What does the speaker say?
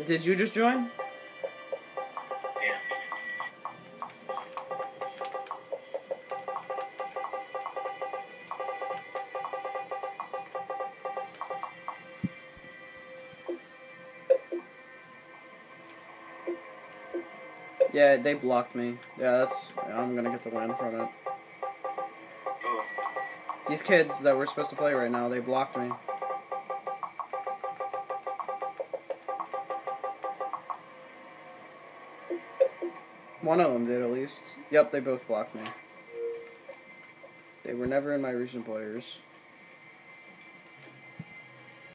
Did you just join? Yeah, they blocked me. Yeah, I'm gonna get the win from it. These kids that we're supposed to play right now, they blocked me. One of them did, at least. Yep, they both blocked me. They were never in my recent players.